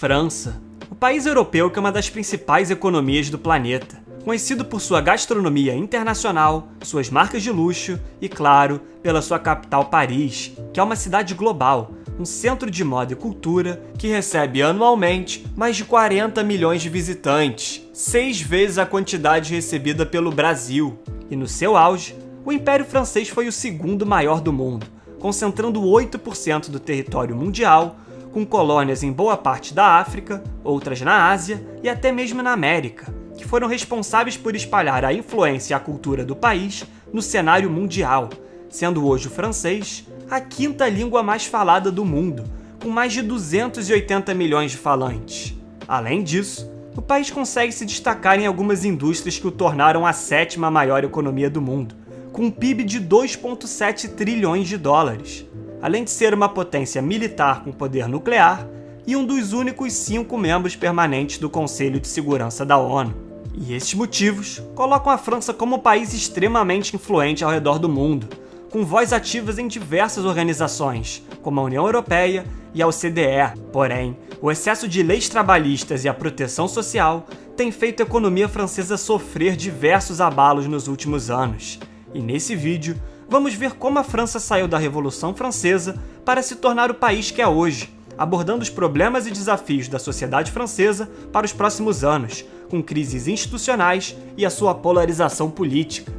França. O país europeu que é uma das principais economias do planeta, conhecido por sua gastronomia internacional, suas marcas de luxo e, claro, pela sua capital Paris, que é uma cidade global, um centro de moda e cultura que recebe anualmente mais de 40 milhões de visitantes, 6 vezes a quantidade recebida pelo Brasil. E no seu auge, o Império Francês foi o segundo maior do mundo, concentrando 8% do território mundial, com colônias em boa parte da África, outras na Ásia e até mesmo na América, que foram responsáveis por espalhar a influência e a cultura do país no cenário mundial, sendo hoje o francês a quinta língua mais falada do mundo, com mais de 280 milhões de falantes. Além disso, o país consegue se destacar em algumas indústrias que o tornaram a 7ª maior economia do mundo, com um PIB de 2,7 trilhões de dólares, além de ser uma potência militar com poder nuclear e um dos únicos 5 membros permanentes do Conselho de Segurança da ONU. E esses motivos colocam a França como um país extremamente influente ao redor do mundo, com voz ativas em diversas organizações, como a União Europeia e a OCDE. Porém, o excesso de leis trabalhistas e a proteção social tem feito a economia francesa sofrer diversos abalos nos últimos anos. E nesse vídeo, vamos ver como a França saiu da Revolução Francesa para se tornar o país que é hoje, abordando os problemas e desafios da sociedade francesa para os próximos anos, com crises institucionais e a sua polarização política.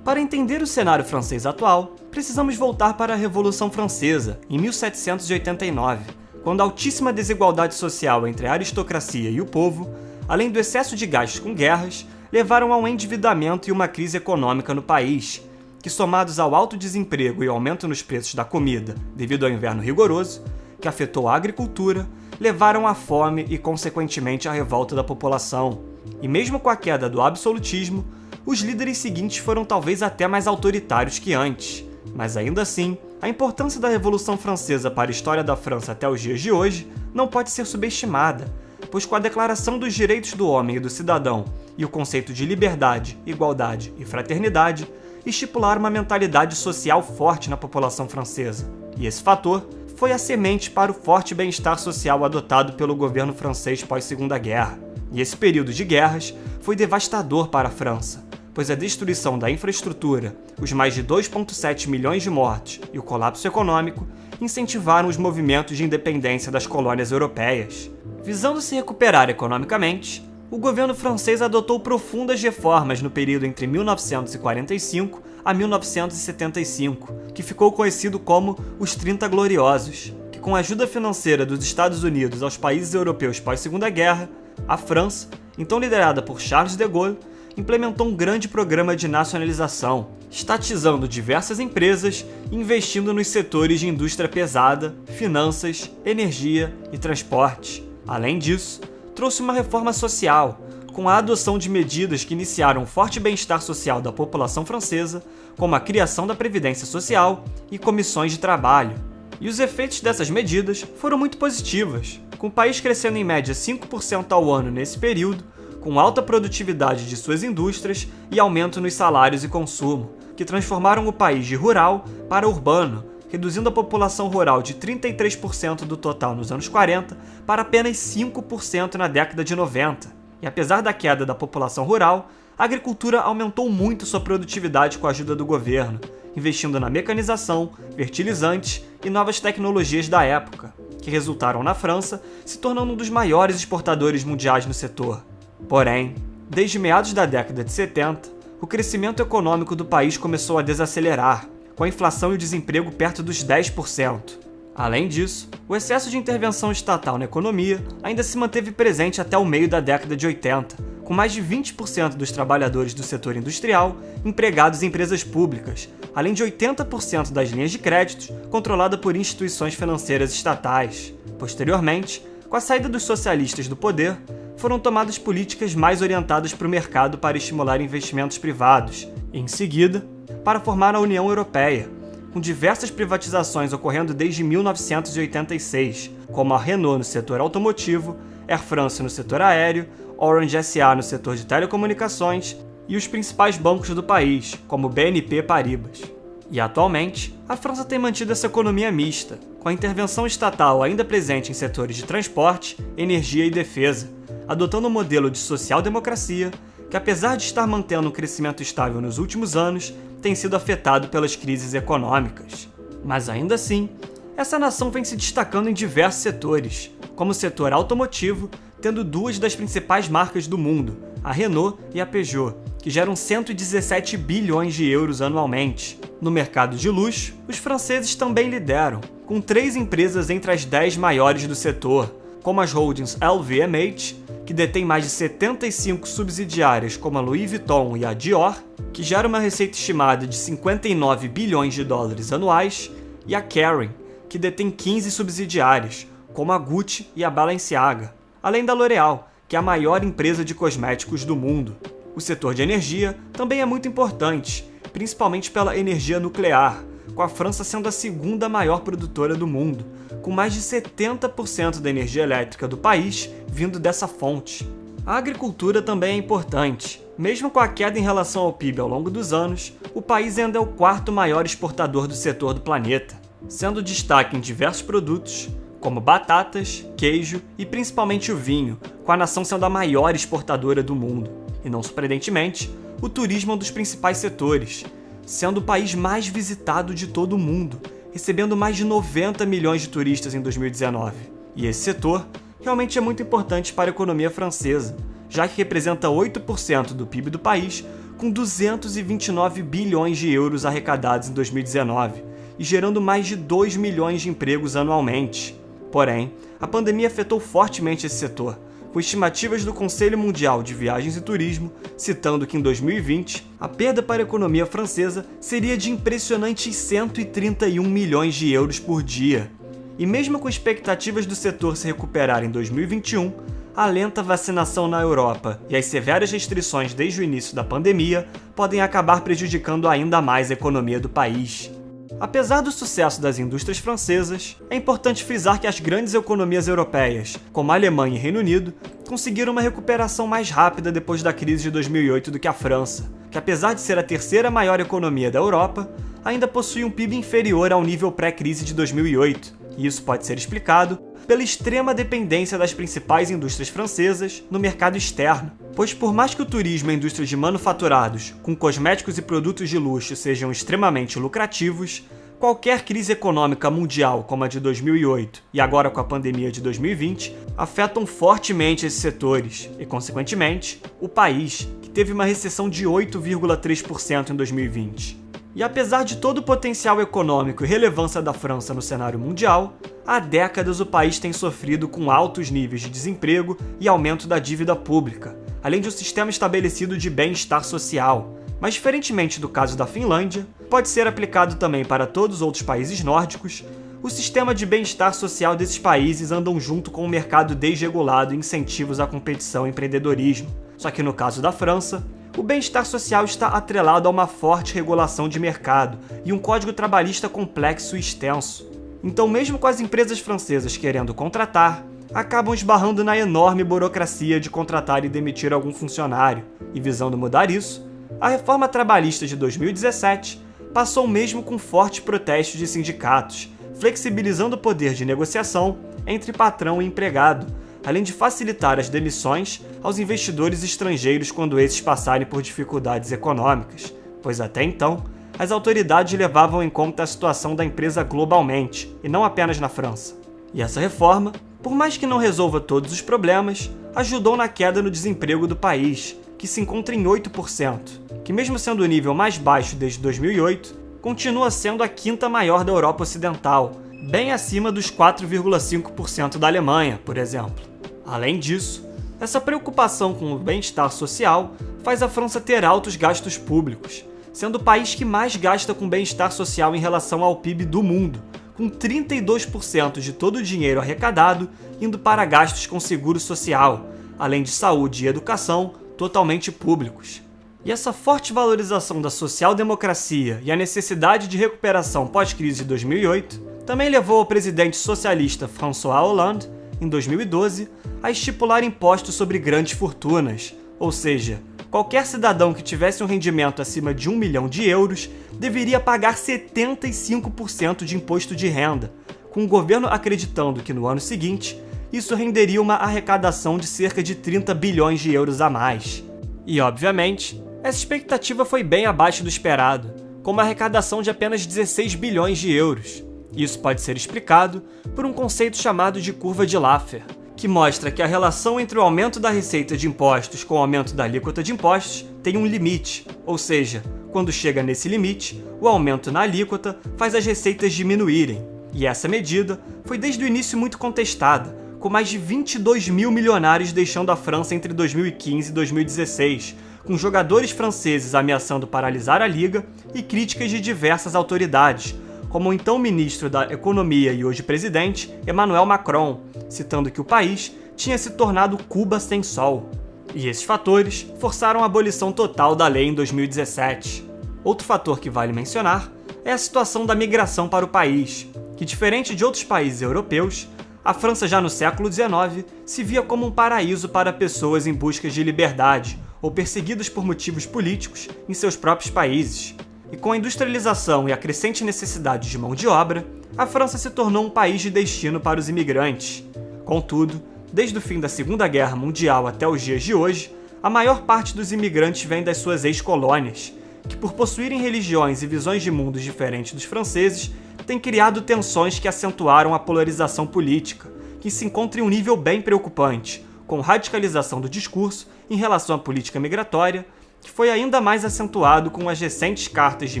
Para entender o cenário francês atual, precisamos voltar para a Revolução Francesa, em 1789, quando a altíssima desigualdade social entre a aristocracia e o povo, além do excesso de gastos com guerras, levaram a um endividamento e uma crise econômica no país, que, somados ao alto desemprego e ao aumento nos preços da comida devido ao inverno rigoroso, que afetou a agricultura, levaram à fome e, consequentemente, à revolta da população. E mesmo com a queda do absolutismo, os líderes seguintes foram talvez até mais autoritários que antes. Mas ainda assim, a importância da Revolução Francesa para a história da França até os dias de hoje não pode ser subestimada, pois com a Declaração dos Direitos do Homem e do Cidadão e o conceito de liberdade, igualdade e fraternidade, estipularam uma mentalidade social forte na população francesa. E esse fator foi a semente para o forte bem-estar social adotado pelo governo francês pós-Segunda Guerra. E esse período de guerras foi devastador para a França, pois a destruição da infraestrutura, os mais de 2,7 milhões de mortes e o colapso econômico incentivaram os movimentos de independência das colônias europeias. Visando se recuperar economicamente, o governo francês adotou profundas reformas no período entre 1945 a 1975, que ficou conhecido como os 30 Gloriosos, que com a ajuda financeira dos Estados Unidos aos países europeus pós-Segunda Guerra, a França, então liderada por Charles de Gaulle, implementou um grande programa de nacionalização, estatizando diversas empresas e investindo nos setores de indústria pesada, finanças, energia e transporte. Além disso, trouxe uma reforma social, com a adoção de medidas que iniciaram um forte bem-estar social da população francesa, como a criação da Previdência Social e comissões de trabalho. E os efeitos dessas medidas foram muito positivas, com o país crescendo em média 5% ao ano nesse período, com alta produtividade de suas indústrias e aumento nos salários e consumo, que transformaram o país de rural para urbano, reduzindo a população rural de 33% do total nos anos 40 para apenas 5% na década de 90. E apesar da queda da população rural, a agricultura aumentou muito sua produtividade com a ajuda do governo, investindo na mecanização, fertilizantes e novas tecnologias da época, que resultaram na França se tornando um dos maiores exportadores mundiais no setor. Porém, desde meados da década de 70, o crescimento econômico do país começou a desacelerar, com a inflação e o desemprego perto dos 10%. Além disso, o excesso de intervenção estatal na economia ainda se manteve presente até o meio da década de 80, com mais de 20% dos trabalhadores do setor industrial empregados em empresas públicas, além de 80% das linhas de créditos controladas por instituições financeiras estatais. Posteriormente, com a saída dos socialistas do poder, foram tomadas políticas mais orientadas para o mercado para estimular investimentos privados, e, em seguida, para formar a União Europeia, com diversas privatizações ocorrendo desde 1986, como a Renault no setor automotivo, Air France no setor aéreo, Orange SA no setor de telecomunicações e os principais bancos do país, como BNP Paribas. E atualmente, a França tem mantido essa economia mista, com a intervenção estatal ainda presente em setores de transporte, energia e defesa, adotando um modelo de social-democracia que, apesar de estar mantendo um crescimento estável nos últimos anos, tem sido afetado pelas crises econômicas. Mas ainda assim, essa nação vem se destacando em diversos setores, como o setor automotivo, tendo duas das principais marcas do mundo, a Renault e a Peugeot, que geram 117 bilhões de euros anualmente. No mercado de luxo, os franceses também lideram, com 3 empresas entre as 10 maiores do setor, como as holdings LVMH, que detém mais de 75 subsidiárias como a Louis Vuitton e a Dior, que gera uma receita estimada de 59 bilhões de dólares anuais, e a Kering, que detém 15 subsidiárias, como a Gucci e a Balenciaga, além da L'Oréal, que é a maior empresa de cosméticos do mundo. O setor de energia também é muito importante, principalmente pela energia nuclear, com a França sendo a segunda maior produtora do mundo, com mais de 70% da energia elétrica do país vindo dessa fonte. A agricultura também é importante. Mesmo com a queda em relação ao PIB ao longo dos anos, o país ainda é o 4º maior exportador do setor do planeta, sendo destaque em diversos produtos, como batatas, queijo e principalmente o vinho, com a nação sendo a maior exportadora do mundo. E não surpreendentemente, o turismo é um dos principais setores, sendo o país mais visitado de todo o mundo, recebendo mais de 90 milhões de turistas em 2019. E esse setor realmente é muito importante para a economia francesa, já que representa 8% do PIB do país, com 229 bilhões de euros arrecadados em 2019 e gerando mais de 2 milhões de empregos anualmente. Porém, a pandemia afetou fortemente esse setor, com estimativas do Conselho Mundial de Viagens e Turismo citando que em 2020 a perda para a economia francesa seria de impressionantes 131 milhões de euros por dia. E mesmo com expectativas do setor se recuperar em 2021, a lenta vacinação na Europa e as severas restrições desde o início da pandemia podem acabar prejudicando ainda mais a economia do país. Apesar do sucesso das indústrias francesas, é importante frisar que as grandes economias europeias, como a Alemanha e Reino Unido, conseguiram uma recuperação mais rápida depois da crise de 2008 do que a França, que apesar de ser a 3ª maior economia da Europa, ainda possui um PIB inferior ao nível pré-crise de 2008, e isso pode ser explicado pela extrema dependência das principais indústrias francesas no mercado externo, pois por mais que o turismo e a indústria de manufaturados, com cosméticos e produtos de luxo sejam extremamente lucrativos, qualquer crise econômica mundial como a de 2008 e agora com a pandemia de 2020 afetam fortemente esses setores e, consequentemente, o país, que teve uma recessão de 8,3% em 2020. E apesar de todo o potencial econômico e relevância da França no cenário mundial, há décadas o país tem sofrido com altos níveis de desemprego e aumento da dívida pública, além de um sistema estabelecido de bem-estar social. Mas diferentemente do caso da Finlândia, pode ser aplicado também para todos os outros países nórdicos, o sistema de bem-estar social desses países andam junto com o mercado desregulado e incentivos à competição e empreendedorismo. Só que no caso da França, o bem-estar social está atrelado a uma forte regulação de mercado e um código trabalhista complexo e extenso. Então, mesmo com as empresas francesas querendo contratar, acabam esbarrando na enorme burocracia de contratar e demitir algum funcionário. E visando mudar isso, a reforma trabalhista de 2017 passou mesmo com fortes protestos de sindicatos, flexibilizando o poder de negociação entre patrão e empregado, além de facilitar as demissões aos investidores estrangeiros quando esses passarem por dificuldades econômicas, pois até então, as autoridades levavam em conta a situação da empresa globalmente, e não apenas na França. E essa reforma, por mais que não resolva todos os problemas, ajudou na queda no desemprego do país, que se encontra em 8%, que mesmo sendo o nível mais baixo desde 2008, continua sendo a 5ª maior da Europa Ocidental, bem acima dos 4,5% da Alemanha, por exemplo. Além disso, essa preocupação com o bem-estar social faz a França ter altos gastos públicos, sendo o país que mais gasta com bem-estar social em relação ao PIB do mundo, com 32% de todo o dinheiro arrecadado indo para gastos com seguro social, além de saúde e educação totalmente públicos. E essa forte valorização da social-democracia e a necessidade de recuperação pós-crise de 2008 também levou o presidente socialista François Hollande, em 2012, a estipular impostos sobre grandes fortunas, ou seja, qualquer cidadão que tivesse um rendimento acima de 1 milhão de euros deveria pagar 75% de imposto de renda, com o governo acreditando que no ano seguinte isso renderia uma arrecadação de cerca de 30 bilhões de euros a mais. E, obviamente, essa expectativa foi bem abaixo do esperado, com uma arrecadação de apenas 16 bilhões de euros. Isso pode ser explicado por um conceito chamado de curva de Laffer, que mostra que a relação entre o aumento da receita de impostos com o aumento da alíquota de impostos tem um limite, ou seja, quando chega nesse limite, o aumento na alíquota faz as receitas diminuírem. E essa medida foi desde o início muito contestada, com mais de 22 mil milionários deixando a França entre 2015 e 2016, com jogadores franceses ameaçando paralisar a liga e críticas de diversas autoridades, como o então ministro da Economia e hoje presidente, Emmanuel Macron, citando que o país tinha se tornado Cuba sem sol. E esses fatores forçaram a abolição total da lei em 2017. Outro fator que vale mencionar é a situação da migração para o país, que, diferente de outros países europeus, a França já no século XIX se via como um paraíso para pessoas em busca de liberdade ou perseguidas por motivos políticos em seus próprios países. E com a industrialização e a crescente necessidade de mão de obra, a França se tornou um país de destino para os imigrantes. Contudo, desde o fim da Segunda Guerra Mundial até os dias de hoje, a maior parte dos imigrantes vem das suas ex-colônias, que por possuírem religiões e visões de mundos diferentes dos franceses, têm criado tensões que acentuaram a polarização política, que se encontra em um nível bem preocupante, com radicalização do discurso em relação à política migratória, que foi ainda mais acentuado com as recentes cartas de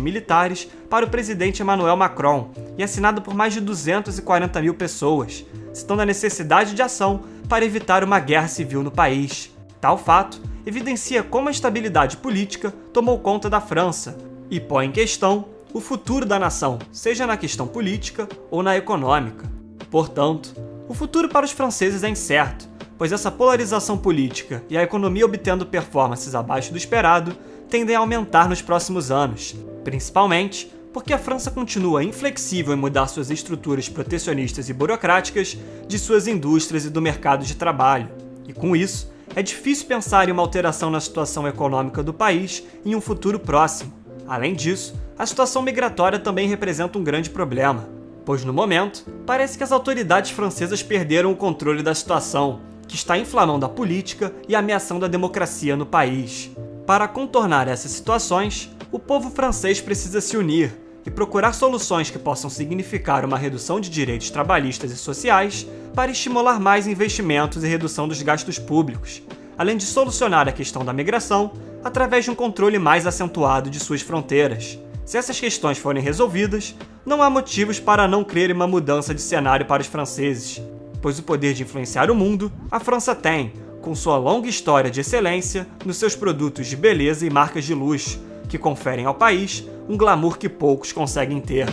militares para o presidente Emmanuel Macron e assinado por mais de 240 mil pessoas, citando a necessidade de ação para evitar uma guerra civil no país. Tal fato evidencia como a estabilidade política tomou conta da França e põe em questão o futuro da nação, seja na questão política ou na econômica. Portanto, o futuro para os franceses é incerto, pois essa polarização política e a economia obtendo performances abaixo do esperado tendem a aumentar nos próximos anos, principalmente porque a França continua inflexível em mudar suas estruturas protecionistas e burocráticas de suas indústrias e do mercado de trabalho. E com isso, é difícil pensar em uma alteração na situação econômica do país em um futuro próximo. Além disso, a situação migratória também representa um grande problema, pois no momento, parece que as autoridades francesas perderam o controle da situação, que está inflamando a política e ameaçando a democracia no país. Para contornar essas situações, o povo francês precisa se unir e procurar soluções que possam significar uma redução de direitos trabalhistas e sociais para estimular mais investimentos e redução dos gastos públicos, além de solucionar a questão da migração através de um controle mais acentuado de suas fronteiras. Se essas questões forem resolvidas, não há motivos para não crer em uma mudança de cenário para os franceses, pois o poder de influenciar o mundo a França tem, com sua longa história de excelência nos seus produtos de beleza e marcas de luxo, que conferem ao país um glamour que poucos conseguem ter.